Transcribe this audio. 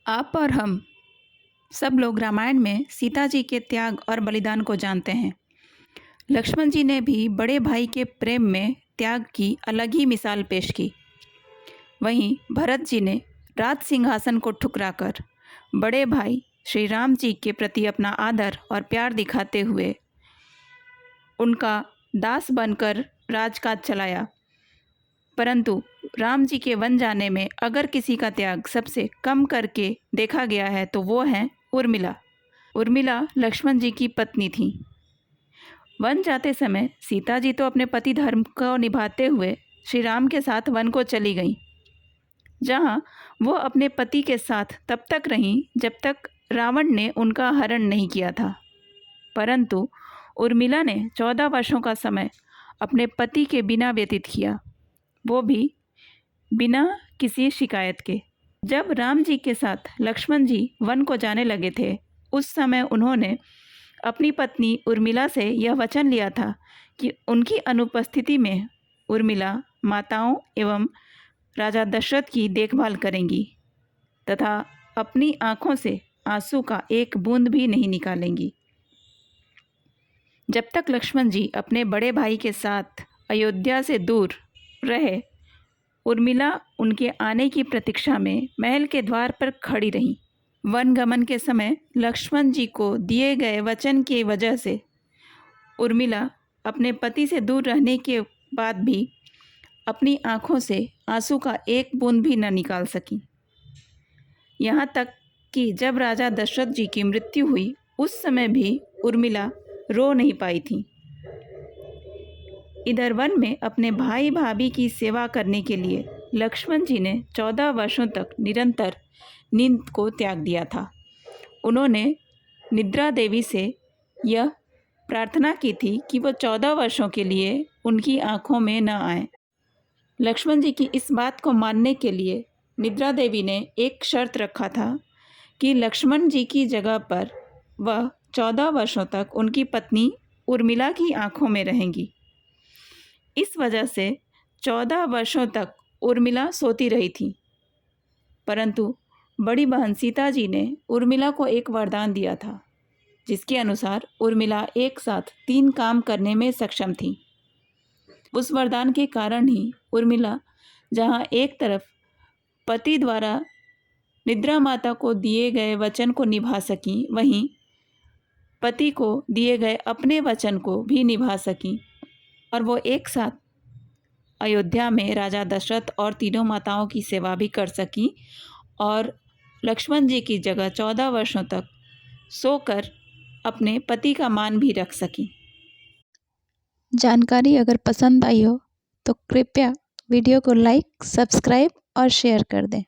आप और हम सब लोग रामायण में सीता जी के त्याग और बलिदान को जानते हैं। लक्ष्मण जी ने भी बड़े भाई के प्रेम में त्याग की अलग ही मिसाल पेश की। वहीं भरत जी ने राज सिंहासन को ठुकराकर बड़े भाई श्री राम जी के प्रति अपना आदर और प्यार दिखाते हुए उनका दास बनकर राजकाज चलाया। परंतु राम जी के वन जाने में अगर किसी का त्याग सबसे कम करके देखा गया है तो वो है उर्मिला। उर्मिला लक्ष्मण जी की पत्नी थी। वन जाते समय सीता जी तो अपने पति धर्म को निभाते हुए श्री राम के साथ वन को चली गईं, जहाँ वो अपने पति के साथ तब तक रहीं जब तक रावण ने उनका हरण नहीं किया था। परंतु उर्मिला ने 14 वर्षों का समय अपने पति के बिना व्यतीत किया, वो भी बिना किसी शिकायत के। जब राम जी के साथ लक्ष्मण जी वन को जाने लगे थे, उस समय उन्होंने अपनी पत्नी उर्मिला से यह वचन लिया था कि उनकी अनुपस्थिति में उर्मिला माताओं एवं राजा दशरथ की देखभाल करेंगी तथा अपनी आँखों से आंसू का एक बूंद भी नहीं निकालेंगी। जब तक लक्ष्मण जी अपने बड़े भाई के साथ अयोध्या से दूर रहे, उर्मिला उनके आने की प्रतीक्षा में महल के द्वार पर खड़ी रही। वन गमन के समय लक्ष्मण जी को दिए गए वचन की वजह से उर्मिला अपने पति से दूर रहने के बाद भी अपनी आँखों से आंसू का एक बूंद भी न निकाल सकी। यहाँ तक कि जब राजा दशरथ जी की मृत्यु हुई, उस समय भी उर्मिला रो नहीं पाई थी। इधर वन में अपने भाई भाभी की सेवा करने के लिए लक्ष्मण जी ने 14 वर्षों तक निरंतर नींद को त्याग दिया था। उन्होंने निद्रा देवी से यह प्रार्थना की थी कि वो 14 वर्षों के लिए उनकी आँखों में न आए। लक्ष्मण जी की इस बात को मानने के लिए निद्रा देवी ने एक शर्त रखा था कि लक्ष्मण जी की जगह पर वह 14 वर्षों तक उनकी पत्नी उर्मिला की आँखों में रहेंगी। इस वजह से 14 वर्षों तक उर्मिला सोती रही थी। परंतु बड़ी बहन सीता जी ने उर्मिला को एक वरदान दिया था, जिसके अनुसार उर्मिला एक साथ 3 काम करने में सक्षम थी। उस वरदान के कारण ही उर्मिला जहाँ एक तरफ पति द्वारा निद्रा माता को दिए गए वचन को निभा सकीं, वहीं पति को दिए गए अपने वचन को भी निभा सकीं और वो एक साथ अयोध्या में राजा दशरथ और तीनों माताओं की सेवा भी कर सकीं और लक्ष्मण जी की जगह 14 वर्षों तक सोकर अपने पति का मान भी रख सकीं। जानकारी अगर पसंद आई हो तो कृपया वीडियो को लाइक, सब्सक्राइब और शेयर कर दें।